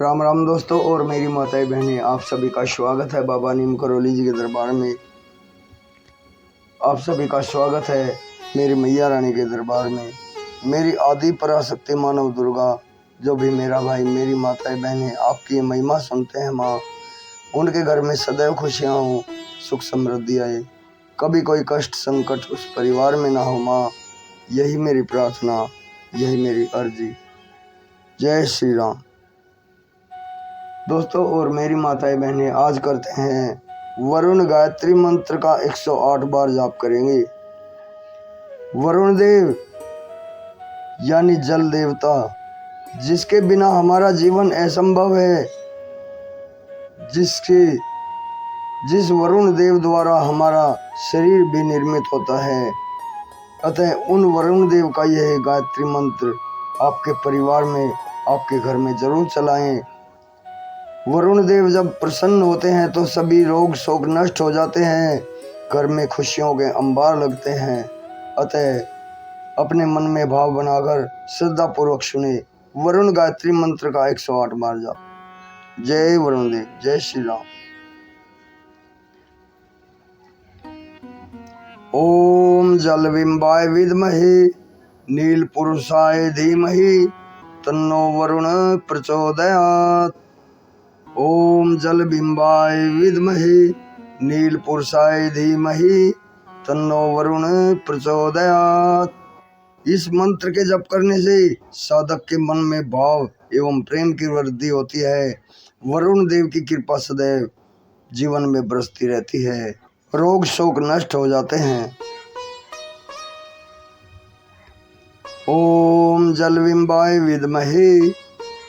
राम राम दोस्तों और मेरी माताएं बहनें, आप सभी का स्वागत है बाबा नीम करौली जी के दरबार में। आप सभी का स्वागत है मेरी मैया रानी के दरबार में। मेरी आदि पराशक्ति मानव दुर्गा, जो भी मेरा भाई मेरी माताएं बहनें आपकी महिमा सुनते हैं माँ, उनके घर में सदैव खुशियाँ हों, सुख समृद्धि आए, कभी कोई कष्ट संकट उस परिवार में ना हो माँ। यही मेरी प्रार्थना, यही मेरी अर्जी। जय श्री राम। दोस्तों और मेरी माताएं बहनें, आज करते हैं वरुण गायत्री मंत्र का 108 बार जाप करेंगे। वरुण देव यानी जल देवता, जिसके बिना हमारा जीवन असंभव है, जिस वरुण देव द्वारा हमारा शरीर भी निर्मित होता है, अतः उन वरुण देव का यह गायत्री मंत्र आपके परिवार में, आपके घर में जरूर चलाएं। वरुण देव जब प्रसन्न होते हैं तो सभी रोग शोक नष्ट हो जाते हैं, घर में खुशियों के अंबार लगते हैं। अतः अपने मन में भाव बनाकर श्रद्धा पूर्वक सुने वरुण गायत्री मंत्र का 108 बार जाप। जय वरुण देव, जय श्री राम। ओम जल बिंबाय विद्महे नील पुरुषाय धीमहि तन्नो वरुण प्रचोदयात्। ओम जल बिंबाय विद्महे नील पुरुषाय धीमहि तन्नो वरुण प्रचोदयात्। इस मंत्र के जप करने से साधक के मन में भाव एवं प्रेम की वृद्धि होती है। वरुण देव की कृपा सदैव जीवन में बरसती रहती है, रोग शोक नष्ट हो जाते हैं। ओम जल बिंबाय विद्महे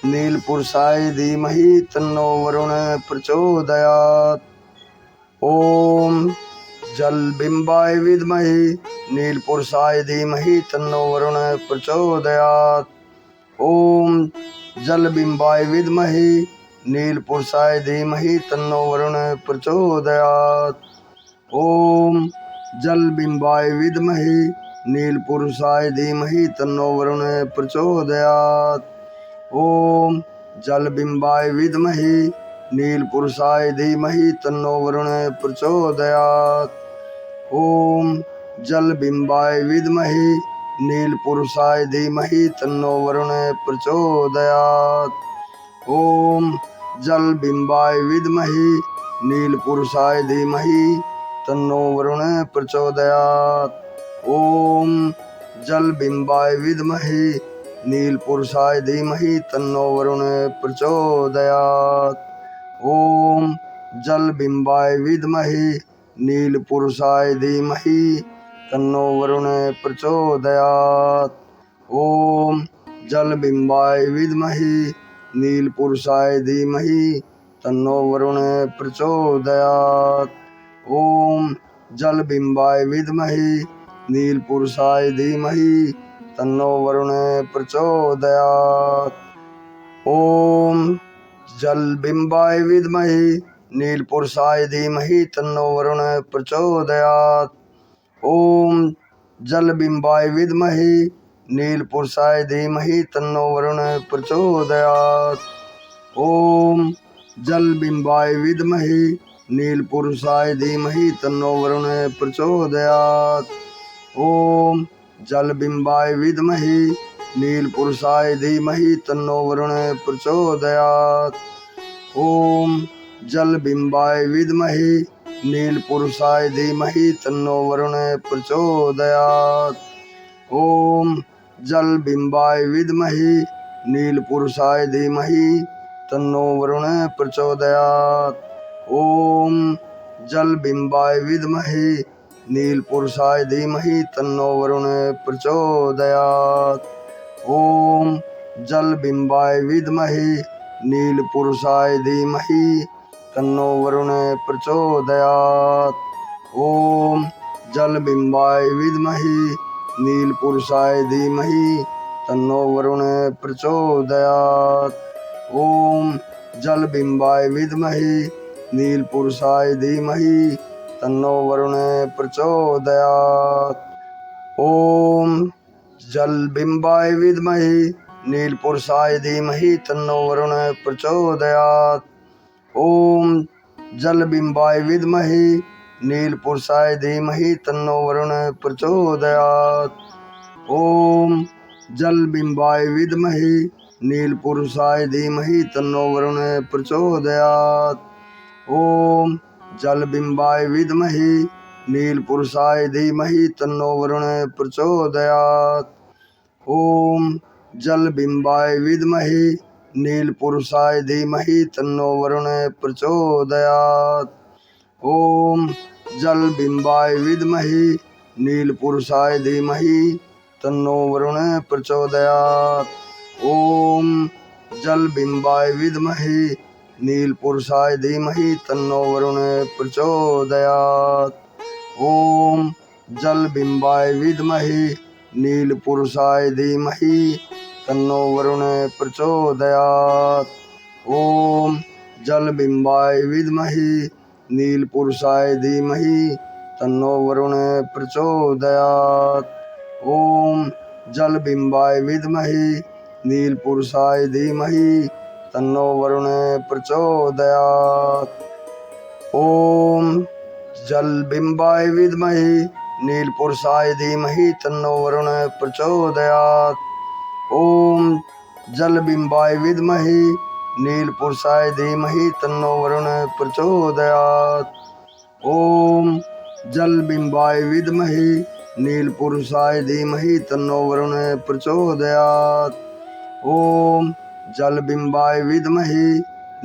नील पुरुषाय धीमहि तन्नो वरुण प्रचोदयात्। ओम जल बिंबाय विद्महे नील पुरुषाय धीमहि तन्नो वरुण प्रचोदयात्। ओम जल बिंबाय विद्महे नील पुरुषाय धीमहि तन्नो वरुण प्रचोदयात्। ओम जल बिंबाय विद्महे नील पुरुषाय धीमहि तन्नो वरुण प्रचोदयात्। ओम जल बिंबाय विद्महे नील पुरुषाय धीमहि तन्नो वरुण प्रचोदयात्। ओम जल बिंबाय विद्महे नील पुरुषाय धीमहि तन्नो वरुण प्रचोदयात्। ओम जल बिंबाय विद्महे नील पुरुषाय धीमहि तन्नो वरुण प्रचोदयात्। ओम जल बिंबाय विद्महे नील पुरुषाय धीमहि तन्नो वरुण प्रचोदयात्। ओम जल बिंबाय विद्महे नील पुरुषाय धीमहि तन्नो वरुण प्रचोदयात्। ओम जल बिंबाय विद्महे नील पुरुषाय धीमहि तन्नो वरुण प्रचोदयात्। ओम जल बिंबाय विद्महे नील पुरुषाय धीमहि तन्नो वरुण प्रचोदयात्। ओम जल बिंबाय विद्महे नील पुरुषाय धीमहि तन्नो वरुण प्रचोदयात्। ओम जल बिंबाय विद्महे नील पुरुषाय धीमहि तन्नो वरुण प्रचोदयात्। ओम जल बिंबाय विद्महे नील पुरुषाय धीमहि तन्नो वरुण प्रचोदयात्। ओम जल बिंबाय विद्महे नील पुरुषाय धीमहि तन्नो वरुण प्रचोदयात्। ओम जल बिंबाय विद्महे नील पुरुषाय धीमहि तन्नो वरुण प्रचोदयात्। ओम जल बिंबाय विद्महे नील पुरुषाय धीमहि तन्नो वरुण प्रचोदयात्। ओम जल बिंबाय विद्महे नील पुरुषाय धीमहि तन्नो वरुण प्रचोदयात्। ओम जल बिंबाय विद्महे नील पुरुषाय धीमहि तन्नो वरुण प्रचोदयात्। ओम जल बिंबाय विद्महे नील पुरुषाय धीमहि तन्नो वरुण प्रचोदयात्। ओम जल बिंबाय विद्महे नील पुरुषाय धीमहि तन्नो वरुण प्रचोदयात्। ओम जल बिंबाय विद्महे नीलपुरुषाय धीमहि तन्नो वरुणः प्रचोदयात्। ओम जलबिंबाय विद्महे नीलपुरुषाय धीमहि तन्नो वरुणः प्रचोदयात्। ओम जलबिंबाय विद्महे नीलपुरुषाय धीमहि तन्नो वरुणः प्रचोदयात्। ओम जलबिंबाय विद्महे नीलपुरुषाय धीमहि तन्नो वरुणः प्रचोदयात्। ओम जलबिंबाय विद्महे नीलपुरुषाय धीमहि तन्नो वरुणः प्रचोदयात्। ओम जलबिंबाय विद्महे नीलपुरुषाय धीमहि तन्नो वरुणः प्रचोदयात्। ओम जलबिंबाय विद्महे नीलपुरुषाय धीमहि तन्नो वरुणः प्रचोदयात्। ओम जलबिंबाय विद्महे नीलपुरुषाय धीमहि तन्नो वरुणः प्रचोदयात्। ओम जलबिंबाय विद्महे नीलपुरुषाय धीमहि तन्नो वरुणः प्रचोदयात्। ओम जलबिंबाय विद्महे नीलपुरुषाय धीमहि तन्नो वरुणः प्रचोदयात्। ओम जलबिंबाय विद्महे नीलपुरुषाय धीमहि तन्नो वरुणः प्रचोदयात्। ओम जलबिंबाय विद्महे नीलपुरुषाय धीमहि तन्नो वरुणः प्रचोदयात्। ओम जलबिंबाय विद्महे नीलपुरुषाय धीमहि तन्नो वरुणः प्रचोदयात्। ओम जलबिंबाय विद्महे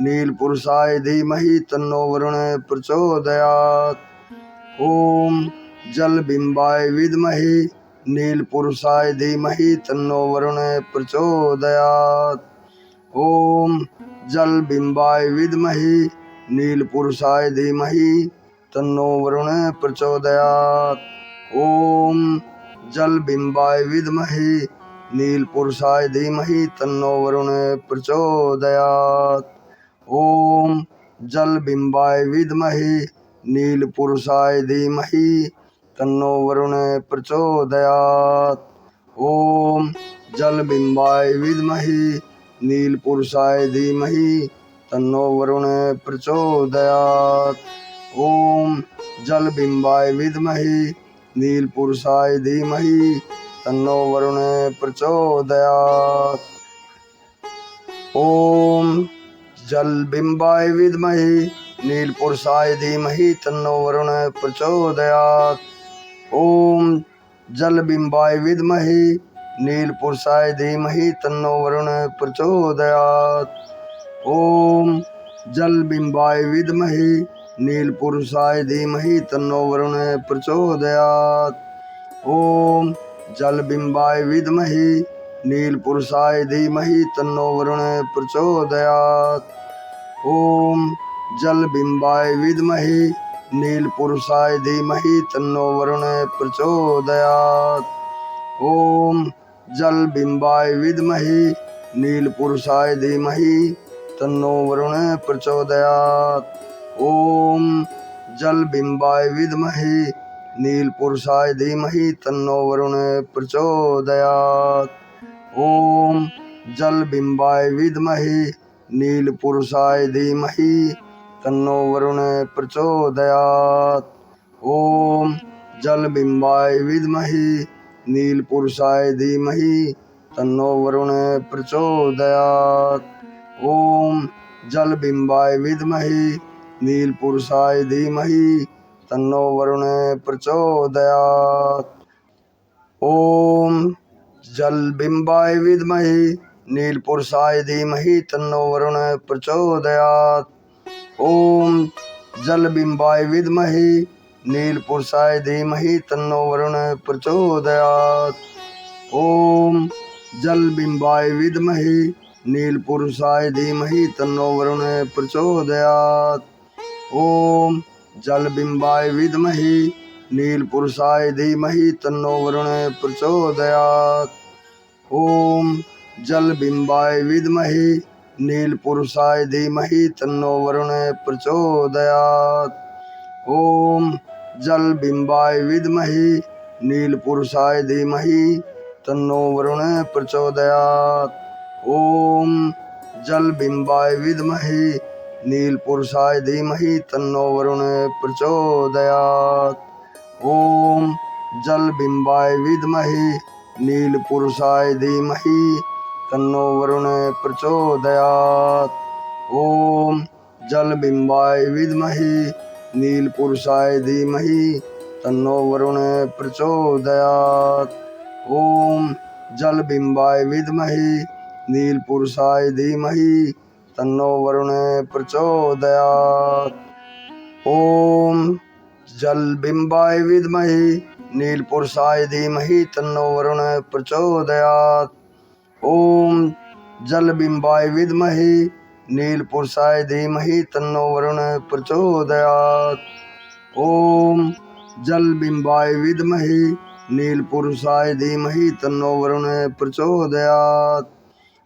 नीलपुरुषाय धीमहि तन्नो वरुणः प्रचोदयात्। ओम जलबिंबाय विद्महे नीलपुरुषाय धीमहि तन्नो वरुणः प्रचोदयात्। ओम जलबिंबाय विद्महे नीलपुरुषाय धीमहि तन्नो वरुणः प्रचोदयात्। ओम जलबिंबाय विद्महे नीलपुरुषाय धीमहि तन्नो वरुणः प्रचोदयात्। ओम जलबिंबाय विद्महे नीलपुरुषाय धीमहि तन्नो वरुणः प्रचोदयात्। ओम जलबिंबाय विद्महे नीलपुरुषाय धीमहि तन्नो वरुणः प्रचोदयात्। ओम जलबिंबाय विद्महे नीलपुरुषाय धीमहि तन्नो वरुणः प्रचोदयात्। ओम जलबिंबाय विद्महे नीलपुरुषाय धीमहि तन्नो वरुणः प्रचोदयात्। ओम जलबिंबाय विद्महे नीलपुरुषाय धीमहि तन्नो वरुणः प्रचोदयात्। ओम जलबिंबाय विद्महे नीलपुरुषाय धीमहि तन्नो वरुणः प्रचोदयात्। ओम जलबिंबाय विद्महे नीलपुरुषाय धीमहि तन्नो वरुणः प्रचोदयात्। ओम जलबिंबाय विद्महे नीलपुरुषाय धीमहि तन्नो वरुणः प्रचोदयात्। ओम जलबिंबाय विद्महे नीलपुरुषाय धीमहि तन्नो वरुणः प्रचोदयात्। ओम जलबिंबाय विद्महे नीलपुरुषाय धीमहि तन्नो वरुणः प्रचोदयात्। ओम जलबिंबाय विद्महे नीलपुरुषाय धीमहि तन्नो वरुणः प्रचोदयात्। ओम जलबिंबाय विद्महे नीलपुरुषाय धीमहि तन्नो वरुणः प्रचोदयात्। ओम जलबिंबाय विद्महे नीलपुरुषाय धीमहि तन्नो वरुणः प्रचोदयात्। ओम जलबिंबाय विद्महे नीलपुरुषाय धीमहि तन्नो वरुणः प्रचोदयात्। ओम जलबिंबाय विद्महे नीलपुरुषाय धीमहि तन्नो वरुणः प्रचोदयात्। ओम जलबिंबाय विद्महे नीलपुरुषाय धीमहि तन्नो वरुणः प्रचोदयात्। ओम जलबिंबाय विद्महे नीलपुरुषाय धीमहि तन्नो वरुणः प्रचोदयात्। ओम जलबिंबाय विद्महे नीलपुरुषाय धीमहि तन्नो वरुणः प्रचोदयात्। ओम जलबिंबाय विद्महे नीलपुरुषाय धीमहि तन्नो वरुणः प्रचोदयात्। ओम जल बिंबाय विद्महे नीलपुरुषाय धीमहि तन्नो वरुण प्रचोदयात्। ओम जल बिंबाय विद्महे नीलपुरुषाय धीमहि तन्नो वरुण प्रचोदयात्। ओम जल बिंबाय विद्महे नीलपुरुषाय धीमहि तन्नो वरुण प्रचोदयात्। ओम जल बिंबाय विद्महे नीलपुरुषाय धीमहि तन्नो वरुण प्रचोदयात्। ओम जल बिंबाय विद्महे नीलपुरुषाय धीमहि तन्नो वरुण प्रचोदयात्। ओम जल बिंबाय विद्महे नीलपुरुषाय धीमहि तन्नो वरुण प्रचोदयात्। ओम जल बिंबाय विद्महे नीलपुरुषाय धीमहि तन्नो वरुण प्रचोदयात्।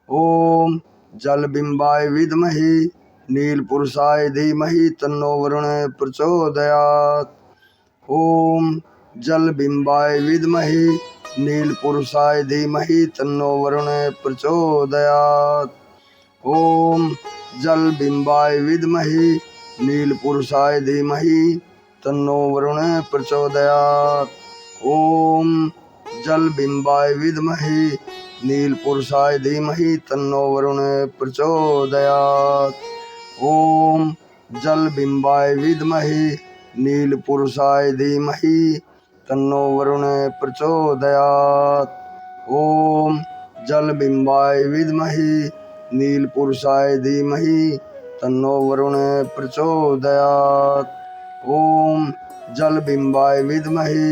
ओम जल बिंबाय विद्महे नीलपुरुषाय धीमहि तन्नो वरुण प्रचोदयात्। ओम जल बिंबाय विद्महे नीलपुरुषाय धीमहि तन्नो वरुण प्रचोदयात्। ओम जल बिंबाय विद्महे नीलपुरुषाय धीमहि तन्नो वरुण प्रचोदयात्। ओम जल बिंबाय विद्महे नीलपुरुषाय धीमहि तन्नो वरुण प्रचोदयात्। ओम जल बिंबाय विद्महे नीलपुरुषाय धीमहि तन्नो वरुण प्रचोदयात्। ओम जल बिंबाय विद्महे नीलपुरुषाय धीमहि तन्नो वरुण प्रचोदयात्। ओम जल बिंबाय विद्महे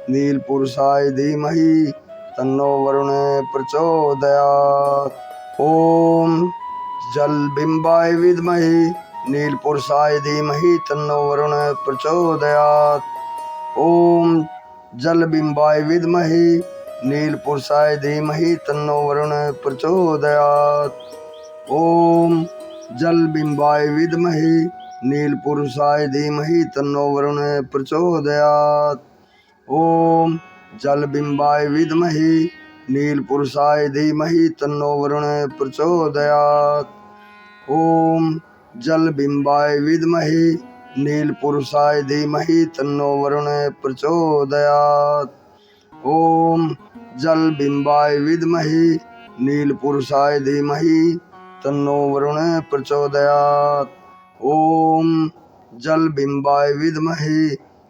नीलपुरुषाय धीमहि तन्नो वरुण प्रचोदयात्। ओम जल बिंबाय विद्महे नीलपुरुषाय धीमहि तन्नो वरुण प्रचोदयात्। ओम जल बिंबाय विद्महे नीलपुरुषाय धीमहि तन्नो वरुण प्रचोदयात्। ओम जल बिंबाय विद्महे नीलपुरुषाय धीमहि तन्नो वरुण प्रचोदयात्। ओम जल बिंबाय विद्महे नीलपुरुषाय धीमहि तन्नो वरुण प्रचोदयात्। ओम जल बिंबाय विद्महे नीलपुरुषाय धीमहि तन्नो वरुण प्रचोदयात्। ओम जल बिंबाय विद्महे नीलपुरुषाय धीमहि तन्नो वरुण प्रचोदयात्। ओम जल बिंबाय विद्महे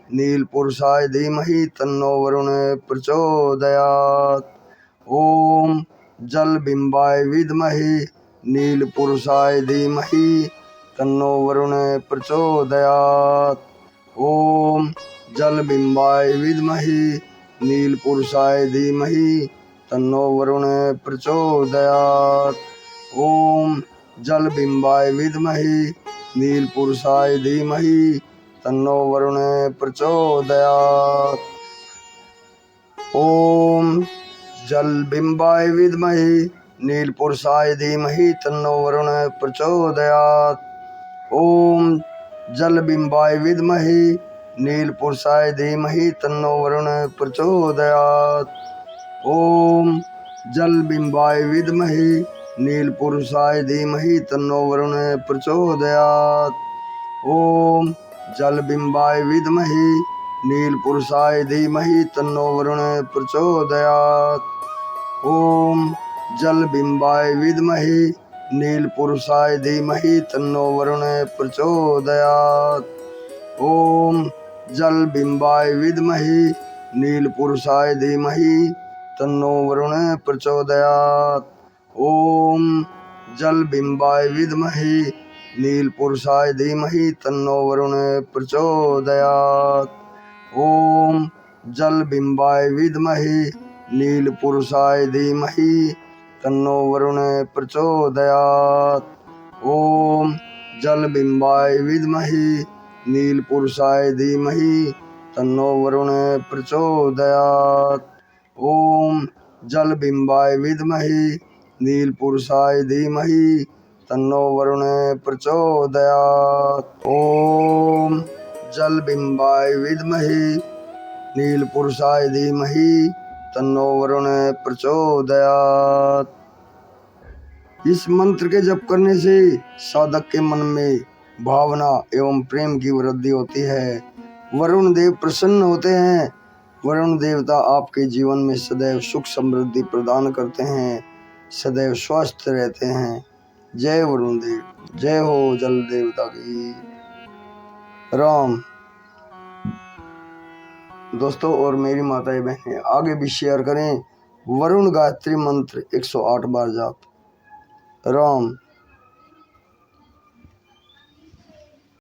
नीलपुरुषाय धीमहि तन्नो वरुण प्रचोदयात्। ओम जल बिंबाय विद्महे नीलपुरुषाय धीमहि तन्नो वरुण प्रचोदयात्। ओम जल बिंबाय विद्महे नीलपुरुषाय धीमहि तन्नो वरुण प्रचोदयात्। ओम जल बिंबाय विद्महे नीलपुरुषाय धीमहि तन्नो वरुण प्रचोदयात्। ओम जल बिंबाय विद्महे नीलपुरुषाय धीमहि तन्नो वरुण प्रचोदयात्। ओम जल बिंबाय विद्महे नीलपुरुषाय धीमहि तन्नो वरुण प्रचोदयात्। ओम जल बिंबाय विद्महे नीलपुरुषाय धीमहि तन्नो वरुण प्रचोदयात्। ओम जल बिंबाय विद्महे नीलपुरुषाय धीमहि तन्नो वरुण प्रचोदयात्। ओम जल बिंबाय विद्महे नीलपुरुषाय धीमहि तन्नो वरुण प्रचोदयात्। ओम जल बिंबाय विद्महे नीलपुरुषाय धीमहि तन्नो वरुण प्रचोदयात्। ओम जल बिंबाय विद्महे नीलपुरुषाय धीमहि तन्नो वरुण प्रचोदयात्। ओम जल बिंबाय विद्महे नीलपुरुषाय धीमहि तन्नो वरुण प्रचोदयात्। ओम जल बिंबाय विद्महे नीलपुरुषाय धीमहि तन्नो वरुण प्रचोदयात्। ओम जल बिंबाय विद्महे नीलपुरुषाय धीमहि तन्नो वरुण प्रचोदयात्। ओम जल बिंबाय विद्महे नीलपुरुषाय धीमहि तन्नो वरुण प्रचोदयात्। इस मंत्र के जप करने से साधक के मन में भावना एवं प्रेम की वृद्धि होती है। वरुण देव प्रसन्न होते हैं। वरुण देवता आपके जीवन में सदैव सुख समृद्धि प्रदान करते हैं, सदैव स्वस्थ रहते हैं। जय वरुण देव, जय हो जल देवता की। राम। दोस्तों और मेरी माताएं बहनें आगे भी शेयर करें। वरुण गायत्री मंत्र 108 बार जाप। राम।